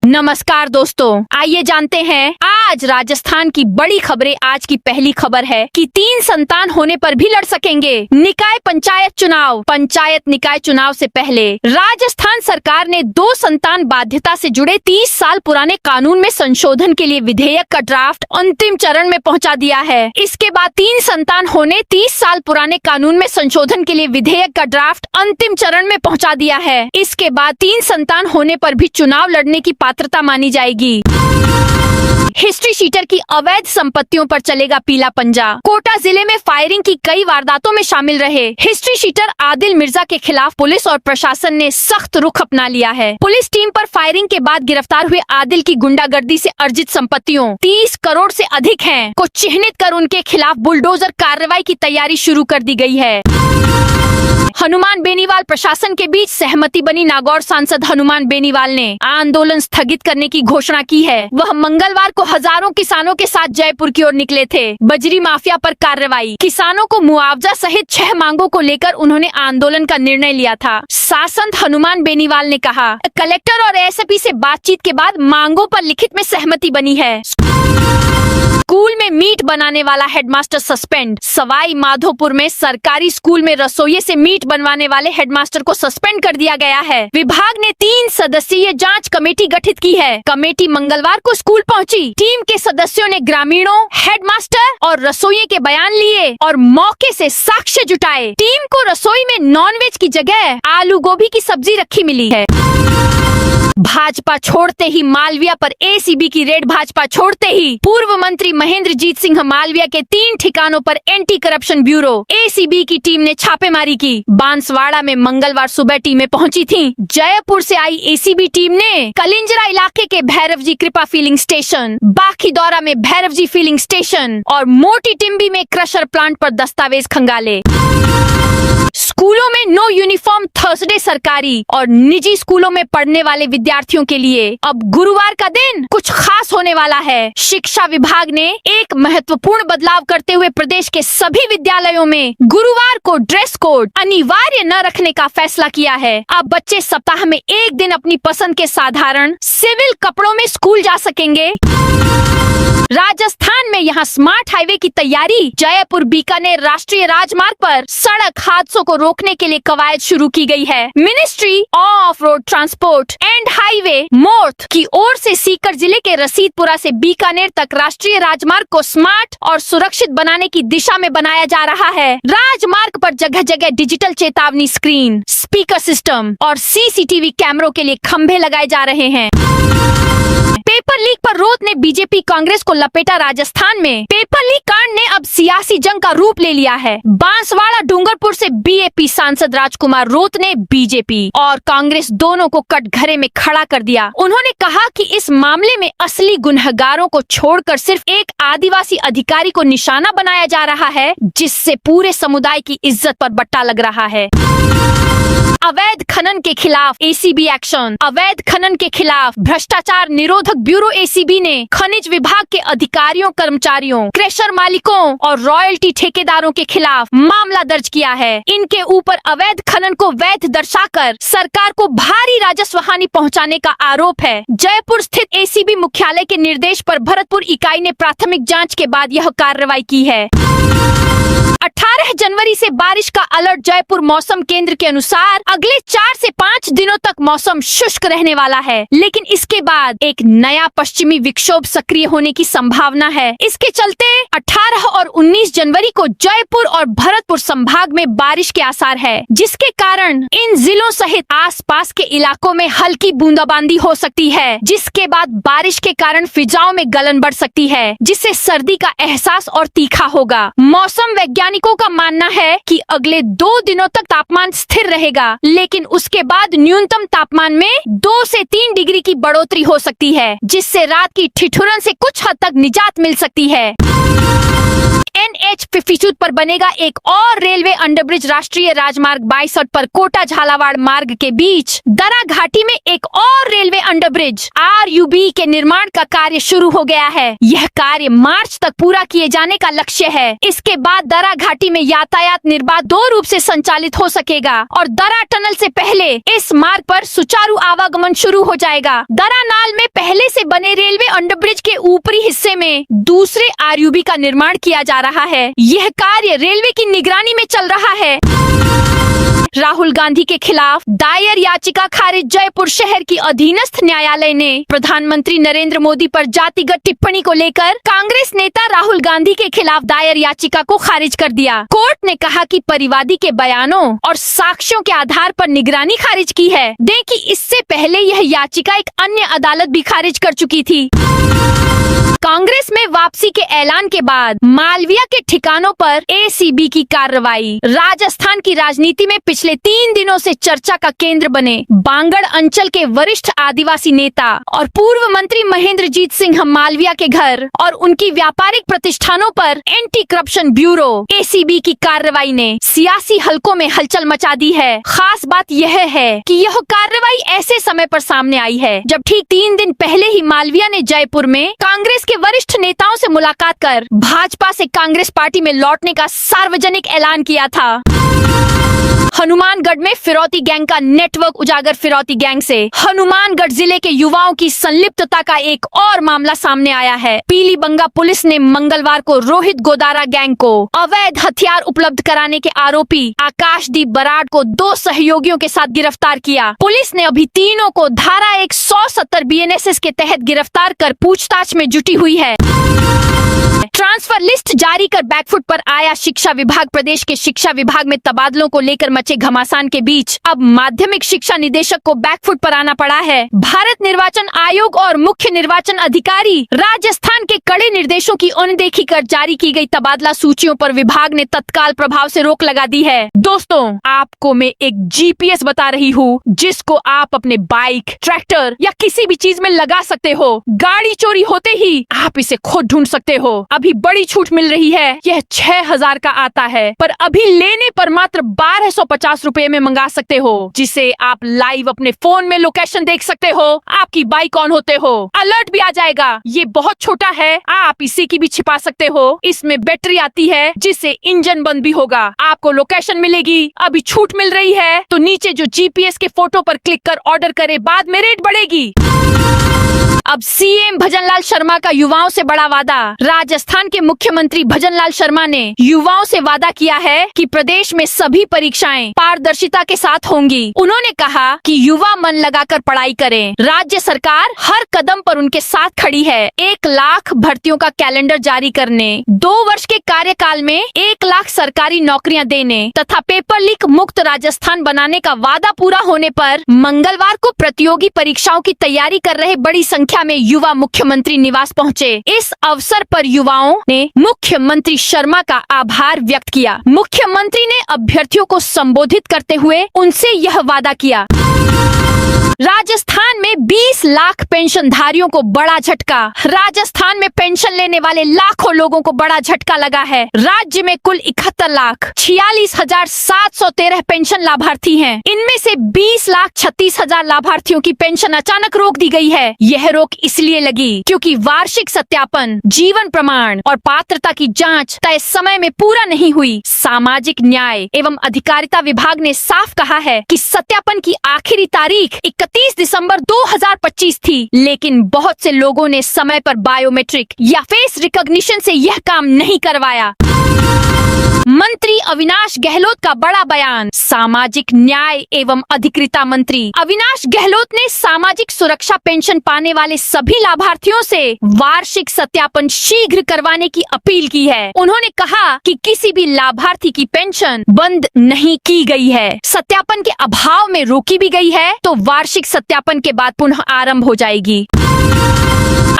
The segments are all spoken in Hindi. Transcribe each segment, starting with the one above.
नमस्कार दोस्तों, आइए जानते हैं आज राजस्थान की बड़ी खबरें। आज की पहली खबर है कि 3 संतान होने पर भी लड़ सकेंगे निकाय पंचायत चुनाव। पंचायत निकाय चुनाव से पहले राजस्थान सरकार ने 2 संतान बाध्यता से जुड़े 30 साल पुराने कानून में संशोधन के लिए विधेयक का ड्राफ्ट अंतिम चरण में पहुंचा दिया है। इसके बाद 3 संतान होने 30 साल पुराने कानून में संशोधन के लिए विधेयक का ड्राफ्ट अंतिम चरण में पहुंचा दिया है। इसके बाद 3 संतान होने पर भी चुनाव लड़ने की पात्रता मानी जाएगी। हिस्ट्री शीटर की अवैध संपत्तियों पर चलेगा पीला पंजा। कोटा जिले में फायरिंग की कई वारदातों में शामिल रहे हिस्ट्री शीटर आदिल मिर्जा के खिलाफ पुलिस और प्रशासन ने सख्त रुख अपना लिया है। पुलिस टीम पर फायरिंग के बाद गिरफ्तार हुए आदिल की गुंडागर्दी से अर्जित संपत्तियों 30 करोड़ से अधिक हैं, को चिन्हित कर उनके खिलाफ बुलडोजर कार्रवाई की तैयारी शुरू कर दी गई है। हनुमान बेनीवाल प्रशासन के बीच सहमति बनी। नागौर सांसद हनुमान बेनीवाल ने आंदोलन स्थगित करने की घोषणा की है। वह मंगलवार को हजारों किसानों के साथ जयपुर की ओर निकले थे। बजरी माफिया पर कार्रवाई, किसानों को मुआवजा सहित 6 मांगों को लेकर उन्होंने आंदोलन का निर्णय लिया था। सांसद हनुमान बेनीवाल ने कहा, कलेक्टर और एसपी से बातचीत के बाद मांगों पर लिखित में सहमति बनी है। स्कूल में मीट बनाने वाला हेडमास्टर सस्पेंड। सवाई माधोपुर में सरकारी स्कूल में रसोइये से मीट बनवाने वाले हेडमास्टर को सस्पेंड कर दिया गया है। विभाग ने 3 सदस्यीय जांच कमेटी गठित की है। कमेटी मंगलवार को स्कूल पहुंची। टीम के सदस्यों ने ग्रामीणों, हेडमास्टर और रसोइये के बयान लिए और मौके से साक्ष्य जुटाए। टीम को रसोई में नॉनवेज की जगह आलू गोभी की सब्जी रखी मिली है। भाजपा छोड़ते ही मालविया पर एसीबी की रेड। भाजपा छोड़ते ही पूर्व मंत्री महेंद्रजीत सिंह मालविया के 3 ठिकानों पर एंटी करप्शन ब्यूरो एसीबी की टीम ने छापेमारी की। बांसवाड़ा में मंगलवार सुबह टीमें पहुंची थीं। जयपुर से आई एसीबी टीम ने कलिंजरा इलाके के भैरवजी कृपा फिलिंग स्टेशन, बाखीदौरा में भैरवजी फिलिंग स्टेशन और मोटी टिम्बी में क्रशर प्लांट पर दस्तावेज खंगाले। स्कूलों में नो यूनिफॉर्म थर्सडे। सरकारी और निजी स्कूलों में पढ़ने वाले विद्यार्थियों के लिए अब गुरुवार का दिन कुछ खास होने वाला है। शिक्षा विभाग ने एक महत्वपूर्ण बदलाव करते हुए प्रदेश के सभी विद्यालयों में गुरुवार को ड्रेस कोड अनिवार्य न रखने का फैसला किया है। अब बच्चे सप्ताह में एक दिन अपनी पसंद के साधारण सिविल कपड़ों में स्कूल जा सकेंगे। राजस्थान में यहां स्मार्ट हाईवे की तैयारी। जयपुर बीकानेर राष्ट्रीय राजमार्ग पर सड़क हादसों को रोकने के लिए कवायद शुरू की गई है। Ministry of road transport and highway मोर्थ की ओर से सीकर जिले के रसीदपुरा से बीकानेर तक राष्ट्रीय राजमार्ग को स्मार्ट और सुरक्षित बनाने की दिशा में बनाया जा रहा है। राजमार्ग पर जगह जगह डिजिटल चेतावनी स्क्रीन, स्पीकर सिस्टम और सीसीटीवी कैमरों के लिए खंभे लगाए जा रहे हैं। पेपर लीक पर रोत ने बीजेपी कांग्रेस को लपेटा। राजस्थान में पेपर लीक कांड ने अब सियासी जंग का रूप ले लिया है। बांसवाड़ा डूंगरपुर से बीएपी सांसद राजकुमार रोत ने बीजेपी और कांग्रेस दोनों को कटघरे में खड़ा कर दिया। उन्होंने कहा कि इस मामले में असली गुनहगारों को छोड़कर सिर्फ एक आदिवासी अधिकारी को निशाना बनाया जा रहा है, जिससे पूरे समुदाय की इज्जत पर बट्टा लग रहा है। अवैध खनन के खिलाफ एसीबी एक्शन। अवैध खनन के खिलाफ भ्रष्टाचार निरोधक ब्यूरो एसीबी ने खनिज विभाग के अधिकारियों, कर्मचारियों, क्रेशर मालिकों और रॉयल्टी ठेकेदारों के खिलाफ मामला दर्ज किया है। इनके ऊपर अवैध खनन को वैध दर्शाकर सरकार को भारी राजस्व हानि पहुंचाने का आरोप है। जयपुर स्थित एसीबी मुख्यालय के निर्देश पर भरतपुर इकाई ने प्राथमिक जाँच के बाद यह कार्रवाई की है। 18 जनवरी से बारिश का अलर्ट। जयपुर मौसम केंद्र के अनुसार अगले 4 से 5 दिनों तक मौसम शुष्क रहने वाला है, लेकिन इसके बाद एक नया पश्चिमी विक्षोभ सक्रिय होने की संभावना है। इसके चलते 18 और 19 जनवरी को जयपुर और भरतपुर संभाग में बारिश के आसार है, जिसके कारण इन जिलों सहित आसपास के इलाकों में हल्की बूंदाबांदी हो सकती है। जिसके बाद बारिश के कारण फिजाओं में गलन बढ़ सकती है, जिससे सर्दी का एहसास और तीखा होगा। मौसम वैज्ञानिकों का मानना है कि अगले 2 दिनों तक तापमान स्थिर रहेगा, लेकिन उसके बाद न्यूनतम तापमान में 2 से 3 डिग्री की बढ़ोतरी हो सकती है, जिससे रात की ठिठुरन से कुछ हद तक निजात मिल सकती है। NH52 पर बनेगा एक और रेलवे अंडरब्रिज। राष्ट्रीय राजमार्ग 62 पर कोटा झालावाड़ मार्ग के बीच दरा घाटी में एक और रेलवे अंडरब्रिज RUB के निर्माण का कार्य शुरू हो गया है। यह कार्य मार्च तक पूरा किए जाने का लक्ष्य है। इसके बाद दरा घाटी में यातायात निर्बाध 2 रूप से संचालित हो सकेगा और दरा टनल से पहले इस मार्ग पर सुचारू आवागमन शुरू हो जाएगा। दरा नाल में पहले से बने रेलवे अंडरब्रिज के ऊपरी हिस्से में दूसरे आरयूबी का निर्माण किया जा रहा है। यह कार्य रेलवे की निगरानी में चल रहा है। राहुल गांधी के खिलाफ दायर याचिका खारिज। जयपुर शहर की अधीनस्थ न्यायालय ने प्रधानमंत्री नरेंद्र मोदी पर जातिगत टिप्पणी को लेकर कांग्रेस नेता राहुल गांधी के खिलाफ दायर याचिका को खारिज कर दिया। कोर्ट ने कहा कि परिवादी के बयानों और साक्ष्यों के आधार पर निगरानी खारिज की है। दें कि इससे पहले यह याचिका एक अन्य अदालत भी खारिज कर चुकी थी। कांग्रेस में वापसी के ऐलान के बाद मालविया के ठिकानों पर एसीबी की कार्रवाई। राजस्थान की राजनीति में पिछले 3 दिनों से चर्चा का केंद्र बने बांगड़ अंचल के वरिष्ठ आदिवासी नेता और पूर्व मंत्री महेंद्रजीत सिंह मालविया के घर और उनकी व्यापारिक प्रतिष्ठानों पर एंटी करप्शन ब्यूरो एसीबी की कार्रवाई ने सियासी हलकों में हलचल मचा दी है। खास बात यह है कि यह कार्रवाई ऐसे समय पर सामने आई है जब ठीक 3 दिन पहले ही मालविया ने जयपुर में कांग्रेस के वरिष्ठ नेताओं से मुलाकात कर भाजपा से कांग्रेस पार्टी में लौटने का सार्वजनिक ऐलान किया था। हनुमानगढ़ में फिरौती गैंग का नेटवर्क उजागर। फिरौती गैंग से हनुमानगढ़ जिले के युवाओं की संलिप्तता का एक और मामला सामने आया है। पीलीबंगा पुलिस ने मंगलवार को रोहित गोदारा गैंग को अवैध हथियार उपलब्ध कराने के आरोपी आकाशदीप बराड़ को 2 सहयोगियों के साथ गिरफ्तार किया। पुलिस ने अभी तीनों को धारा 170 बीएनएसएस के तहत गिरफ्तार कर पूछताछ में जुटी हुई है। ट्रांसफर लिस्ट जारी कर बैकफुट पर आया शिक्षा विभाग। प्रदेश के शिक्षा विभाग में तबादलों को लेकर मचे घमासान के बीच अब माध्यमिक शिक्षा निदेशक को बैकफुट पर आना पड़ा है। भारत निर्वाचन आयोग और मुख्य निर्वाचन अधिकारी राजस्थान के कड़े निर्देशों की अनदेखी कर जारी की गई तबादला सूचियों पर विभाग ने तत्काल प्रभाव से रोक लगा दी है। दोस्तों, आपको मैं एक जीपीएस बता रही हूँ जिसको आप अपने बाइक, ट्रैक्टर या किसी भी चीज में लगा सकते हो। गाड़ी चोरी होते ही आप इसे खुद ढूंढ सकते हो। अभी बड़ी छूट मिल रही है। यह 6000 का आता है, पर अभी लेने पर मात्र 1250 रुपए में मंगा सकते हो, जिसे आप लाइव अपने फोन में लोकेशन देख सकते हो। आपकी बाइक कौन होते हो, अलर्ट भी आ जाएगा। ये बहुत छोटा है, आप इसी की भी छिपा सकते हो। इसमें बैटरी आती है जिससे इंजन बंद भी होगा। आपको लोकेशन मिलेगी। अभी छूट मिल रही है तो नीचे जो जीपीएस के फोटो पर क्लिक कर ऑर्डर करे, बाद में रेट बढ़ेगी। अब सीएम भजनलाल शर्मा का युवाओं से बड़ा वादा। राजस्थान के मुख्यमंत्री भजनलाल शर्मा ने युवाओं से वादा किया है कि प्रदेश में सभी परीक्षाएं पारदर्शिता के साथ होंगी। उन्होंने कहा कि युवा मन लगाकर पढ़ाई करें। राज्य सरकार हर कदम पर उनके साथ खड़ी है। 1 लाख भर्तियों का कैलेंडर जारी करने, 2 वर्ष के कार्यकाल में 1 लाख सरकारी नौकरियां देने तथा पेपर लीक मुक्त राजस्थान बनाने का वादा पूरा होने पर मंगलवार को प्रतियोगी परीक्षाओं की तैयारी कर रहे बड़ी संख्या में युवा मुख्यमंत्री निवास पहुंचे। इस अवसर पर युवाओं ने मुख्यमंत्री शर्मा का आभार व्यक्त किया। मुख्यमंत्री ने अभ्यर्थियों को संबोधित करते हुए उनसे यह वादा किया। राजस्थान में 20 लाख पेंशनधारियों को बड़ा झटका। राजस्थान में पेंशन लेने वाले लाखों लोगों को बड़ा झटका लगा है। राज्य में कुल 71,46,713 पेंशन लाभार्थी हैं। इनमें से 20,36,000 लाभार्थियों की पेंशन अचानक रोक दी गई है। यह रोक इसलिए लगी क्योंकि वार्षिक सत्यापन, जीवन प्रमाण और पात्रता की जांच तय समय में पूरा नहीं हुई। सामाजिक न्याय एवं अधिकारिता विभाग ने साफ कहा है कि सत्यापन की आखिरी तारीख 31 दिसंबर 2025 थी, लेकिन बहुत से लोगों ने समय पर बायोमेट्रिक या फेस रिकॉग्निशन से यह काम नहीं करवाया। मंत्री अविनाश गहलोत का बड़ा बयान। सामाजिक न्याय एवं अधिकारिता मंत्री अविनाश गहलोत ने सामाजिक सुरक्षा पेंशन पाने वाले सभी लाभार्थियों से वार्षिक सत्यापन शीघ्र करवाने की अपील की है। उन्होंने कहा कि किसी भी लाभार्थी की पेंशन बंद नहीं की गई है, सत्यापन के अभाव में रोकी भी गई है तो वार्षिक सत्यापन के बाद पुनः आरंभ हो जाएगी।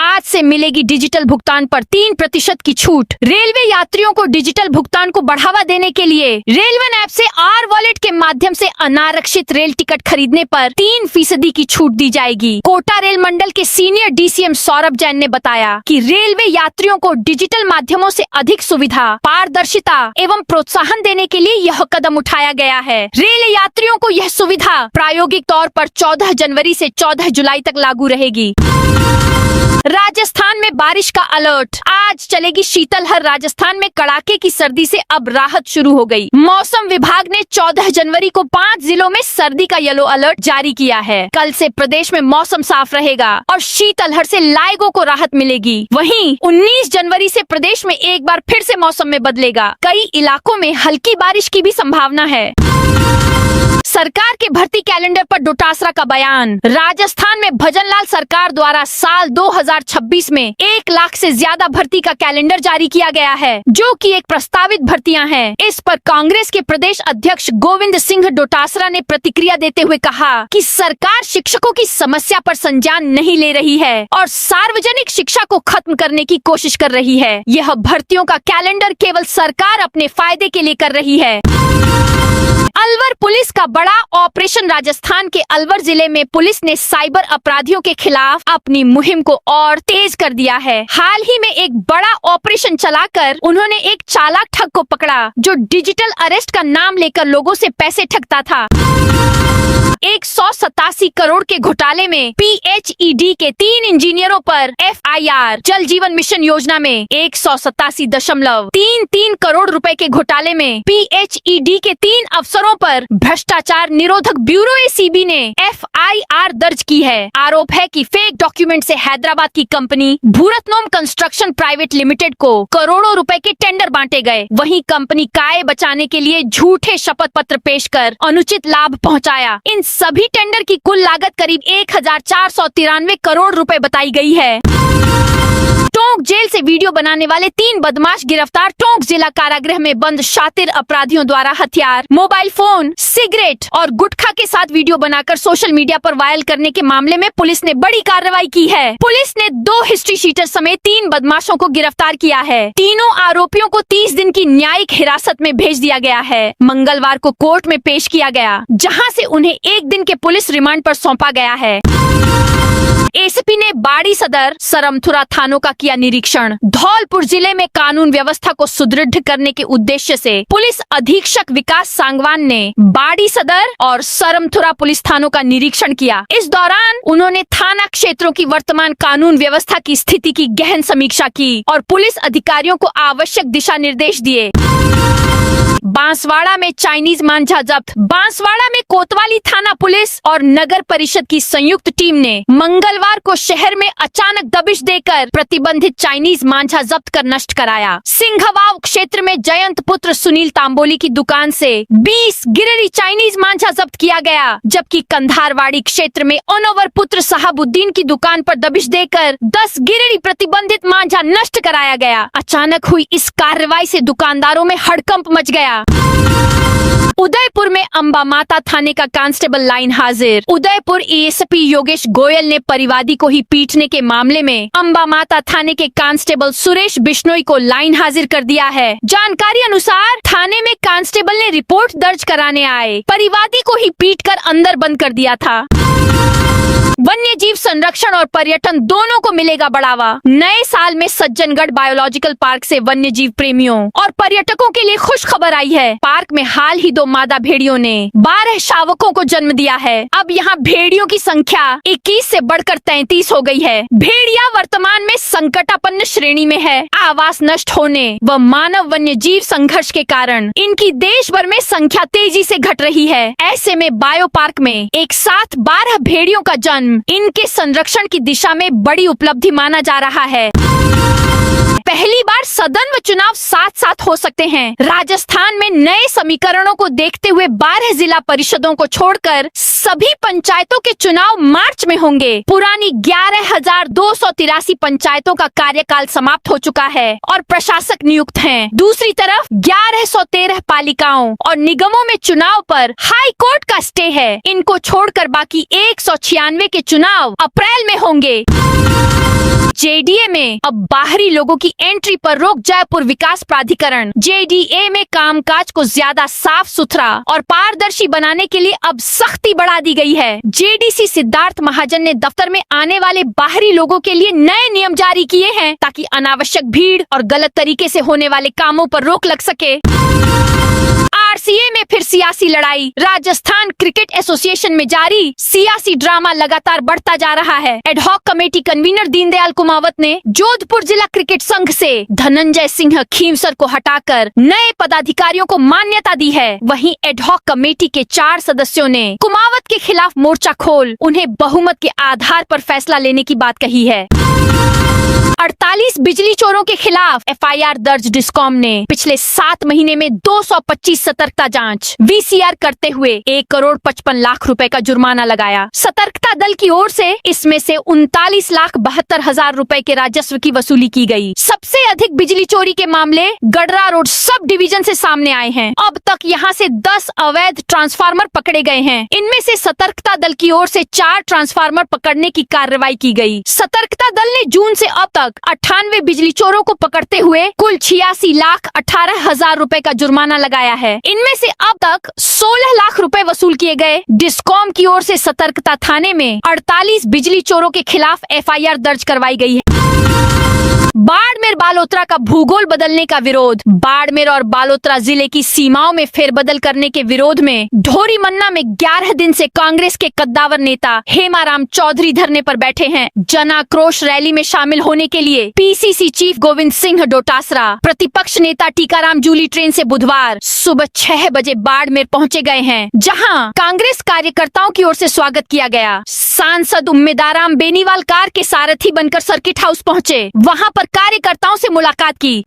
आज से मिलेगी डिजिटल भुगतान पर 3% की छूट। रेलवे यात्रियों को डिजिटल भुगतान को बढ़ावा देने के लिए रेलवे ऐप से आर वॉलेट के माध्यम से अनारक्षित रेल टिकट खरीदने पर 3% की छूट दी जाएगी। कोटा रेल मंडल के सीनियर डीसीएम सौरभ जैन ने बताया कि रेलवे यात्रियों को डिजिटल माध्यमों से अधिक सुविधा, पारदर्शिता एवं प्रोत्साहन देने के लिए यह कदम उठाया गया है। रेल यात्रियों को यह सुविधा प्रायोगिक तौर पर 14 जनवरी से 14 जुलाई तक लागू रहेगी। राजस्थान में बारिश का अलर्ट, आज चलेगी शीतलहर। राजस्थान में कड़ाके की सर्दी से अब राहत शुरू हो गई। मौसम विभाग ने 14 जनवरी को 5 जिलों में सर्दी का येलो अलर्ट जारी किया है। कल से प्रदेश में मौसम साफ रहेगा और शीतलहर से लायगों को राहत मिलेगी। वहीं 19 जनवरी से प्रदेश में एक बार फिर से मौसम में बदलेगा। कई इलाकों में हल्की बारिश की भी संभावना है। सरकार के भर्ती कैलेंडर पर डोटासरा का बयान। राजस्थान में भजनलाल सरकार द्वारा साल 2026 में 1 लाख से ज्यादा भर्ती का कैलेंडर जारी किया गया है, जो कि एक प्रस्तावित भर्तियां हैं। इस पर कांग्रेस के प्रदेश अध्यक्ष गोविंद सिंह डोटासरा ने प्रतिक्रिया देते हुए कहा कि सरकार शिक्षकों की समस्या पर संज्ञान नहीं ले रही है और सार्वजनिक शिक्षा को खत्म करने की कोशिश कर रही है। यह भर्तियों का कैलेंडर केवल सरकार अपने फायदे के लिए कर रही है। अलवर पुलिस का बड़ा ऑपरेशन। राजस्थान के अलवर जिले में पुलिस ने साइबर अपराधियों के खिलाफ अपनी मुहिम को और तेज कर दिया है। हाल ही में एक बड़ा ऑपरेशन चलाकर उन्होंने एक चालाक ठग को पकड़ा, जो डिजिटल अरेस्ट का नाम लेकर लोगों से पैसे ठगता था। 187 करोड़ के घोटाले में PHED के 3 इंजीनियरों पर FIR। जल जीवन मिशन योजना में 187.33 करोड़ रुपए के घोटाले में PHED के 3 अफसरों पर भ्रष्टाचार निरोधक ब्यूरो ACB ने FIR दर्ज की है। आरोप है कि फेक डॉक्यूमेंट से हैदराबाद की कंपनी भूरत्नोम कंस्ट्रक्शन प्राइवेट लिमिटेड को करोड़ों रुपए के टेंडर बांटे गए। वहीं कंपनी काय बचाने के लिए झूठे शपथ पत्र पेश कर अनुचित लाभ पहुंचाया। इन सभी टेंडर की कुल लागत करीब 1493 करोड़ रुपए बताई गई है। टोंक जेल से वीडियो बनाने वाले 3 बदमाश गिरफ्तार। टोंक जिला कारागृह में बंद शातिर अपराधियों द्वारा हथियार, मोबाइल फोन, सिगरेट और गुटखा के साथ वीडियो बनाकर सोशल मीडिया पर वायरल करने के मामले में पुलिस ने बड़ी कार्रवाई की है। पुलिस ने 2 हिस्ट्री शीटर समेत 3 बदमाशों को गिरफ्तार किया है। तीनों आरोपियों को 30 दिन की न्यायिक हिरासत में भेज दिया गया है। मंगलवार को कोर्ट में पेश किया गया, जहां से उन्हें 1 दिन के पुलिस रिमांड पर सौंपा गया है। एसीपी ने बाड़ी सदर, सरमथुरा थानों का किया निरीक्षण। धौलपुर जिले में कानून व्यवस्था को सुदृढ़ करने के उद्देश्य से पुलिस अधीक्षक विकास सांगवान ने बाड़ी सदर और सरमथुरा पुलिस थानों का निरीक्षण किया। इस दौरान उन्होंने थाना क्षेत्रों की वर्तमान कानून व्यवस्था की स्थिति की गहन समीक्षा की और पुलिस अधिकारियों को आवश्यक दिशा निर्देश दिए। बांसवाड़ा में चाइनीज मांझा जब्त। बांसवाड़ा में कोतवाली थाना पुलिस और नगर परिषद की संयुक्त टीम ने मंगलवार को शहर में अचानक दबिश देकर प्रतिबंधित चाइनीज मांझा जब्त कर नष्ट कराया। सिंघवाव क्षेत्र में जयंत पुत्र सुनील तांबोली की दुकान से 20 गिररी चाइनीज मांझा जब्त किया गया, जबकि कंधारवाड़ी क्षेत्र में अनवर पुत्र साहबुद्दीन की दुकान पर दबिश देकर 10 गिररी प्रतिबंधित मांझा नष्ट कराया गया। अचानक हुई इस कार्रवाई से दुकानदारों में हड़कंप मच गया। उदयपुर में अंबा माता थाने का कांस्टेबल लाइन हाजिर। उदयपुर एएसपी योगेश गोयल ने परिवादी को ही पीटने के मामले में अंबा माता थाने के कांस्टेबल सुरेश बिश्नोई को लाइन हाजिर कर दिया है। जानकारी अनुसार थाने में कांस्टेबल ने रिपोर्ट दर्ज कराने आए परिवादी को ही पीटकर अंदर बंद कर दिया था। वन्य जीव संरक्षण और पर्यटन दोनों को मिलेगा बढ़ावा। नए साल में सज्जनगढ़ बायोलॉजिकल पार्क से वन्य जीव प्रेमियों और पर्यटकों के लिए खुश खबर आई है। पार्क में हाल ही 2 मादा भेड़ियों ने 12 शावकों को जन्म दिया है। अब यहाँ भेड़ियों की संख्या 21 से बढ़कर 33 हो गई है। भेड़िया वर्तमान में संकटापन्न श्रेणी में है। आवास नष्ट होने व मानव वन्य जीव संघर्ष के कारण इनकी देश भर में संख्या तेजी से घट रही है। ऐसे में बायो पार्क में एक साथ 12 भेड़ियों का जन्म इनके संरक्षण की दिशा में बड़ी उपलब्धि माना जा रहा है। पहली बार सदन व चुनाव साथ साथ हो सकते हैं। राजस्थान में नए समीकरणों को देखते हुए 12 जिला परिषदों को छोड़कर सभी पंचायतों के चुनाव मार्च में होंगे। पुरानी 11,283 पंचायतों का कार्यकाल समाप्त हो चुका है और प्रशासक नियुक्त हैं। दूसरी तरफ 1113 पालिकाओं और निगमों में चुनाव पर हाई कोर्ट का स्टे है। इनको छोड़कर बाकी 196 के चुनाव अप्रैल में होंगे। JDA में अब बाहरी लोगों की एंट्री पर रोक। जयपुर विकास प्राधिकरण JDA में कामकाज को ज्यादा साफ सुथरा और पारदर्शी बनाने के लिए अब सख्ती बढ़ा दी गई है। JDC सिद्धार्थ महाजन ने दफ्तर में आने वाले बाहरी लोगों के लिए नए नियम जारी किए हैं, ताकि अनावश्यक भीड़ और गलत तरीके से होने वाले कामों पर रोक लग सके। आरसीए में फिर सियासी लड़ाई। राजस्थान क्रिकेट एसोसिएशन में जारी सियासी ड्रामा लगातार बढ़ता जा रहा है। Ad hoc committee convener Deendayal Kumawat ने जोधपुर जिला क्रिकेट संघ से धनंजय सिंह खींवसर को हटाकर नए पदाधिकारियों को मान्यता दी है। वहीं एडहॉक कमेटी के 4 सदस्यों ने कुमावत के खिलाफ मोर्चा खोल उन्हें बहुमत के आधार पर फैसला लेने की बात कही है। 48 बिजली चोरों के खिलाफ एफआईआर दर्ज। डिस्कॉम ने पिछले 7 महीने में 225 सतर्कता जांच वीसीआर करते हुए 1,55,00,000 का जुर्माना लगाया। सतर्कता दल की ओर से इसमें से 39,72,000 रुपए के राजस्व की वसूली की गई। सबसे अधिक बिजली चोरी के मामले गडरा रोड सब डिवीजन से सामने आए हैं। अब तक यहां से 10 अवैध ट्रांसफार्मर पकड़े गए हैं। इनमें से सतर्कता दल की ओर से 4 ट्रांसफार्मर पकड़ने की कार्रवाई की गई। सतर्कता दल ने जून से अब तक 98 बिजली चोरों को पकड़ते हुए कुल 86,18,000 रुपए का जुर्माना लगाया है। इनमें से अब तक 16 लाख रुपए वसूल किए गए। डिस्कॉम की ओर से सतर्कता थाने में 48 बिजली चोरों के खिलाफ एफआईआर दर्ज करवाई गई है। बाड़मेर बालोतरा का भूगोल बदलने का विरोध। बाड़मेर और बालोतरा जिले की सीमाओं में फेरबदल करने के विरोध में ढोरी मन्ना में 11 दिन से कांग्रेस के कद्दावर नेता हेमाराम चौधरी धरने पर बैठे हैं। जन आक्रोश रैली में शामिल होने के लिए पीसीसी चीफ गोविंद सिंह डोटासरा, प्रतिपक्ष नेता टीकाराम जूली ट्रेन से बुधवार सुबह 6 बजे बाड़मेर पहुँचे गए हैं, जहाँ कांग्रेस कार्यकर्ताओं की ओर से स्वागत किया गया। सांसद उम्मेदाराम बेनीवाल कार के सारथी बनकर सर्किट हाउस पहुँचे। वहाँ पर कार्यकर्ताओं से मुलाकात की।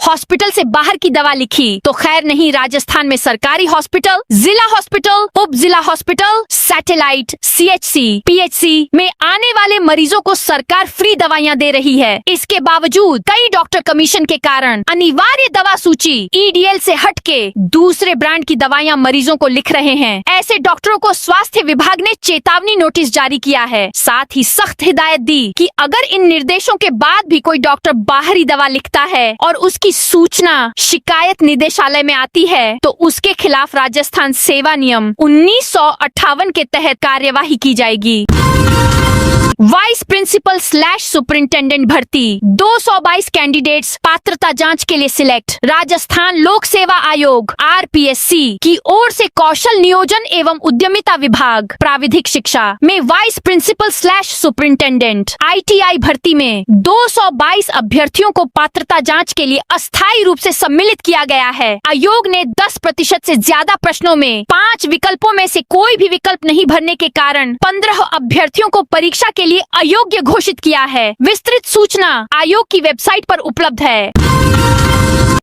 हॉस्पिटल से बाहर की दवा लिखी तो खैर नहीं। राजस्थान में सरकारी हॉस्पिटल, जिला हॉस्पिटल, उप जिला हॉस्पिटल, सैटेलाइट, सीएचसी, पीएचसी में आने वाले मरीजों को सरकार फ्री दवाइयां दे रही है। इसके बावजूद कई डॉक्टर कमीशन के कारण अनिवार्य दवा सूची ईडीएल से हटके दूसरे ब्रांड की दवाइयां मरीजों को लिख रहे हैं। ऐसे डॉक्टरों को स्वास्थ्य विभाग ने चेतावनी नोटिस जारी किया है। साथ ही सख्त हिदायत दी कि अगर इन निर्देशों के बाद भी कोई डॉक्टर बाहरी दवा लिखता है और उसकी सूचना शिकायत निदेशालय में आती है तो उसके खिलाफ राजस्थान सेवा नियम 1958 के तहत कार्यवाही की जाएगी। वाइस प्रिंसिपल / सुपरिंटेंडेंट भर्ती 222 कैंडिडेट्स पात्रता जांच के लिए सिलेक्ट। राजस्थान लोक सेवा आयोग आरपीएससी की ओर से कौशल नियोजन एवं उद्यमिता विभाग प्राविधिक शिक्षा में वाइस प्रिंसिपल / सुपरिंटेंडेंट आईटीआई भर्ती में 222 अभ्यर्थियों को पात्रता जांच के लिए अस्थायी रूप से सम्मिलित किया गया है। आयोग ने 10% से ज्यादा प्रश्नों में 5 विकल्पों में से कोई भी विकल्प नहीं भरने के कारण 15 अभ्यर्थियों को परीक्षा के लिए अयोग्य घोषित किया है। विस्तृत सूचना आयोग की वेबसाइट पर उपलब्ध है।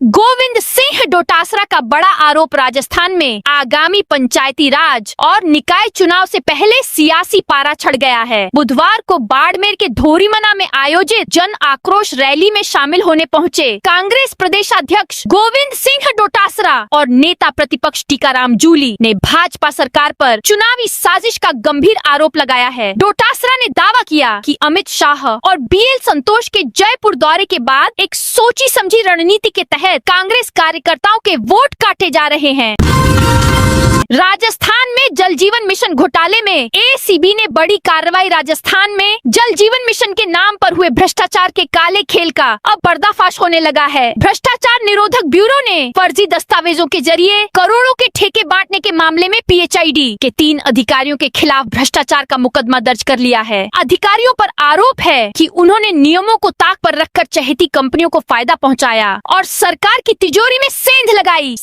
गोविंद सिंह डोटासरा का बड़ा आरोप। राजस्थान में आगामी पंचायती राज और निकाय चुनाव से पहले सियासी पारा चढ़ गया है। बुधवार को बाड़मेर के धोरीमना में आयोजित जन आक्रोश रैली में शामिल होने पहुंचे कांग्रेस प्रदेशाध्यक्ष गोविंद सिंह डोटासरा और नेता प्रतिपक्ष टीकाराम जूली ने भाजपा सरकार पर चुनावी साजिश का गंभीर आरोप लगाया है। डोटासरा ने दावा किया कि अमित शाह और बीएल संतोष के जयपुर दौरे के बाद एक सोची समझी रणनीति के तहत कांग्रेस कार्यकर्ताओं के वोट काटे जा रहे हैं। राजस्थान में जल जीवन मिशन घोटाले में एसीबी ने बड़ी कार्रवाई। राजस्थान में जल जीवन मिशन के नाम पर हुए भ्रष्टाचार के काले खेल का अब पर्दाफाश होने लगा है। भ्रष्टाचार निरोधक ब्यूरो ने फर्जी दस्तावेजों के जरिए करोड़ों के ठेके बांटने के मामले में पीएचईडी के 3 अधिकारियों के खिलाफ भ्रष्टाचार का मुकदमा दर्ज कर लिया है। अधिकारियों पर आरोप है कि उन्होंने नियमों को ताक पर रखकर चहेती कंपनियों को फायदा पहुँचाया और सरकार की तिजोरी में सेंध लगाई।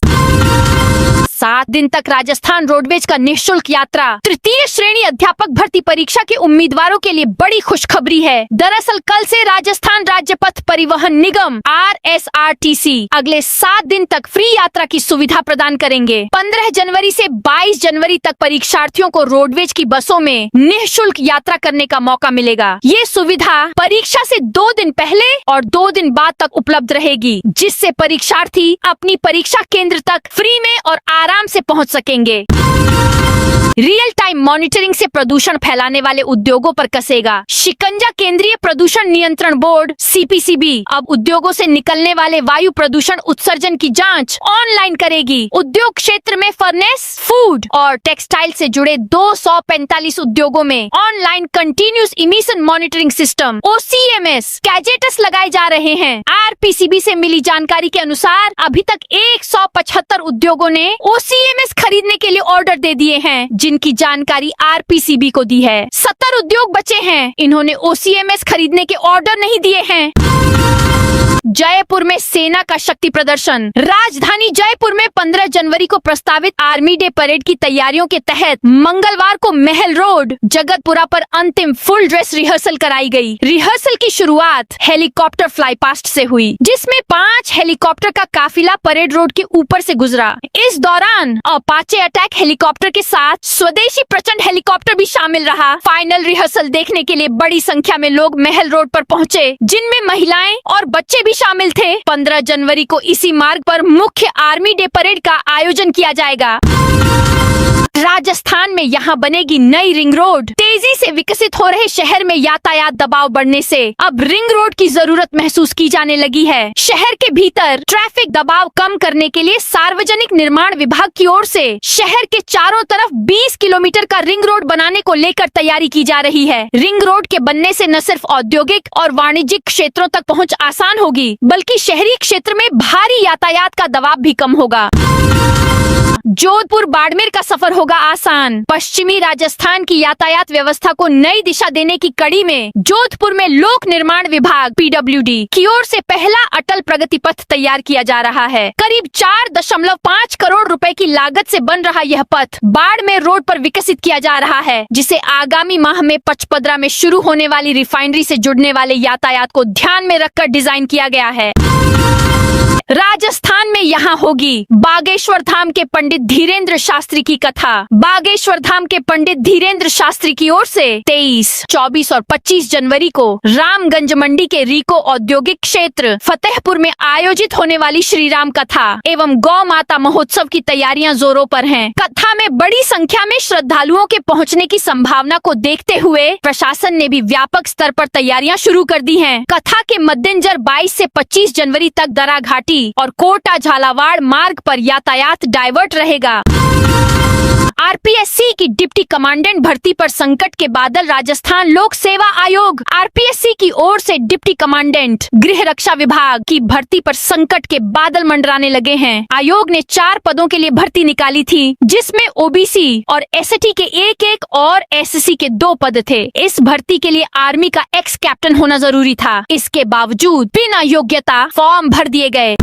7 दिन तक राजस्थान रोडवेज का निःशुल्क यात्रा। तृतीय श्रेणी अध्यापक भर्ती परीक्षा के उम्मीदवारों के लिए बड़ी खुशखबरी है। दरअसल कल से राजस्थान राज्य पथ परिवहन निगम RSRTC अगले 7 दिन तक फ्री यात्रा की सुविधा प्रदान करेंगे। 15 जनवरी से 22 जनवरी तक परीक्षार्थियों को रोडवेज की बसों में निःशुल्क यात्रा करने का मौका मिलेगा। ये सुविधा परीक्षा से 2 दिन पहले और 2 दिन बाद तक उपलब्ध रहेगी, जिससे परीक्षार्थी अपनी परीक्षा केंद्र तक फ्री में और आराम से पहुंच सकेंगे। रियल टाइम मॉनिटरिंग से प्रदूषण फैलाने वाले उद्योगों पर कसेगा शिकंजा। केंद्रीय प्रदूषण नियंत्रण बोर्ड CPCB अब उद्योगों से निकलने वाले वायु प्रदूषण उत्सर्जन की जांच ऑनलाइन करेगी। उद्योग क्षेत्र में फर्नेस, फूड और टेक्सटाइल से जुड़े 245 उद्योगों में online continuous emission monitoring system OCMS gadgets लगाए जा रहे हैं। RPCB से मिली जानकारी के अनुसार अभी तक 175 उद्योगों ने OCMS खरीदने के लिए ऑर्डर दे दिए हैं, जिनकी जानकारी RPCB को दी है। 70 उद्योग बचे हैं, इन्होंने OCMS खरीदने के ऑर्डर नहीं दिए हैं। जयपुर में सेना का शक्ति प्रदर्शन। राजधानी जयपुर में 15 जनवरी को प्रस्तावित आर्मी डे परेड की तैयारियों के तहत मंगलवार को महल रोड जगतपुरा पर अंतिम फुल ड्रेस रिहर्सल कराई गई। रिहर्सल की शुरुआत हेलीकॉप्टर फ्लाई पास्ट से हुई, जिसमें 5 हेलीकॉप्टर का काफिला परेड रोड के ऊपर से गुजरा। इस दौरान अपाचे अटैक हेलीकॉप्टर के साथ स्वदेशी प्रचंड हेलीकॉप्टर भी शामिल रहा। फाइनल रिहर्सल देखने के लिए बड़ी संख्या में लोग महल रोड पर पहुंचे, जिनमें महिलाएं और बच्चे भी शामिल थे। 15 जनवरी को इसी मार्ग पर मुख्य आर्मी डे परेड का आयोजन किया जाएगा। राजस्थान में यहाँ बनेगी नई रिंग रोड। तेजी से विकसित हो रहे शहर में यातायात दबाव बढ़ने से अब रिंग रोड की जरूरत महसूस की जाने लगी है। शहर के भीतर ट्रैफिक दबाव कम करने के लिए सार्वजनिक निर्माण विभाग की ओर से शहर के चारों तरफ 20 किलोमीटर का रिंग रोड बनाने को लेकर तैयारी की जा रही है। रिंग रोड के बनने से न सिर्फ औद्योगिक और वाणिज्यिक क्षेत्रों तक पहुँच आसान होगी, बल्कि शहरी क्षेत्र में भारी यातायात का दबाव भी कम होगा। जोधपुर बाड़मेर का सफर होगा आसान। पश्चिमी राजस्थान की यातायात व्यवस्था को नई दिशा देने की कड़ी में जोधपुर में लोक निर्माण विभाग PWD की ओर से पहला अटल प्रगति पथ तैयार किया जा रहा है। करीब 4.5 करोड़ रुपए की लागत से बन रहा यह पथ बाड़मेर रोड पर विकसित किया जा रहा है, जिसे आगामी माह में पचपदरा में शुरू होने वाली रिफाइनरी से जुड़ने वाले यातायात को ध्यान में रखकर डिजाइन किया गया है। राजस्थान में यहाँ होगी बागेश्वर धाम के पंडित धीरेन्द्र शास्त्री की कथा। बागेश्वर धाम के पंडित धीरेन्द्र शास्त्री की ओर से 23, 24 और 25 जनवरी को रामगंज मंडी के रीको औद्योगिक क्षेत्र फतेहपुर में आयोजित होने वाली श्री राम कथा एवं गौ माता महोत्सव की तैयारियां जोरों पर हैं। कथा में बड़ी संख्या में श्रद्धालुओं के पहुँचने की संभावना को देखते हुए प्रशासन ने भी व्यापक स्तर पर तैयारियां शुरू कर दी हैं। कथा के मद्देनजर 22 से 25 जनवरी तक दरा घाटी और कोटा झालावाड़ मार्ग पर यातायात डाइवर्ट रहेगा। RPSC की डिप्टी कमांडेंट भर्ती पर संकट के बादल। राजस्थान लोक सेवा आयोग RPSC की ओर से डिप्टी कमांडेंट गृह रक्षा विभाग की भर्ती पर संकट के बादल मंडराने लगे हैं। आयोग ने 4 पदों के लिए भर्ती निकाली थी, जिसमें OBC और ST के 1 और SC के 2 पद थे। इस भर्ती के लिए आर्मी का एक्स कैप्टन होना जरूरी था। इसके बावजूद बिना योग्यता फॉर्म भर दिए गए।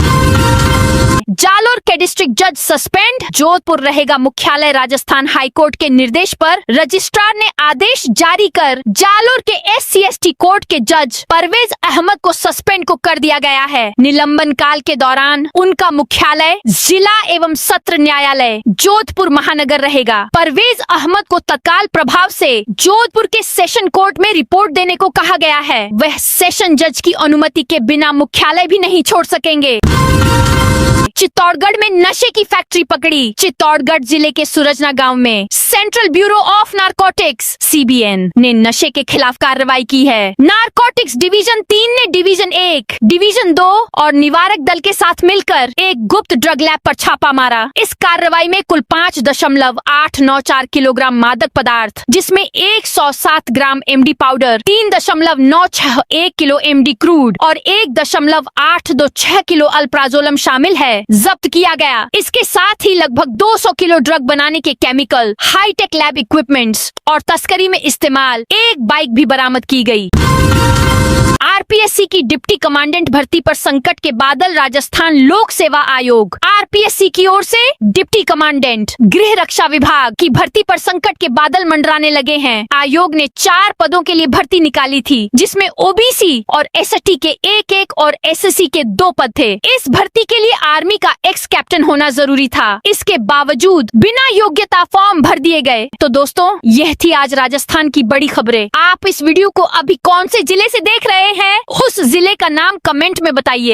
जालोर के डिस्ट्रिक्ट जज सस्पेंड। जोधपुर रहेगा मुख्यालय। राजस्थान हाईकोर्ट के निर्देश पर रजिस्ट्रार ने आदेश जारी कर जालोर के SC/ST कोर्ट के जज परवेज अहमद को सस्पेंड को कर दिया गया है। निलंबन काल के दौरान उनका मुख्यालय जिला एवं सत्र न्यायालय जोधपुर महानगर रहेगा। परवेज अहमद को तत्काल प्रभाव से जोधपुर के सेशन कोर्ट में रिपोर्ट देने को कहा गया है। वह सेशन जज की अनुमति के बिना मुख्यालय भी नहीं छोड़ सकेंगे। चित्तौड़गढ़ में नशे की फैक्ट्री पकड़ी। चित्तौड़गढ़ जिले के सूरजना गांव में central bureau of narcotics CBN ने नशे के खिलाफ कार्रवाई की है। नारकोटिक्स डिवीजन 3 ने डिवीजन 1, डिवीजन 2 और निवारक दल के साथ मिलकर एक गुप्त ड्रग लैब पर छापा मारा। इस कार्रवाई में कुल 5.894 किलोग्राम मादक पदार्थ, जिसमें 107 ग्राम MD powder, 3.961 kilo MD crude और 1.826 किलो अल्प्राजोलम शामिल है, जब्त किया गया। इसके साथ ही लगभग 200 किलो ड्रग बनाने के केमिकल, हाईटेक लैब इक्विपमेंट्स और तस्करी में इस्तेमाल एक बाइक भी बरामद की गई। RPSC की डिप्टी कमांडेंट भर्ती पर संकट के बादल। राजस्थान लोक सेवा आयोग RPSC की ओर से डिप्टी कमांडेंट गृह रक्षा विभाग की भर्ती पर संकट के बादल मंडराने लगे हैं। आयोग ने 4 पदों के लिए भर्ती निकाली थी, जिसमें OBC और ST के 1 और SC के 2 पद थे। इस भर्ती के लिए आर्मी का एक्स कैप्टन होना जरूरी था। इसके बावजूद बिना योग्यता फॉर्म भर दिए गए। तो दोस्तों, यह थी आज राजस्थान की बड़ी खबरें। आप इस वीडियो को अभी कौन से जिले से देख रहे हैं, उस जिले का नाम कमेंट में बताइए।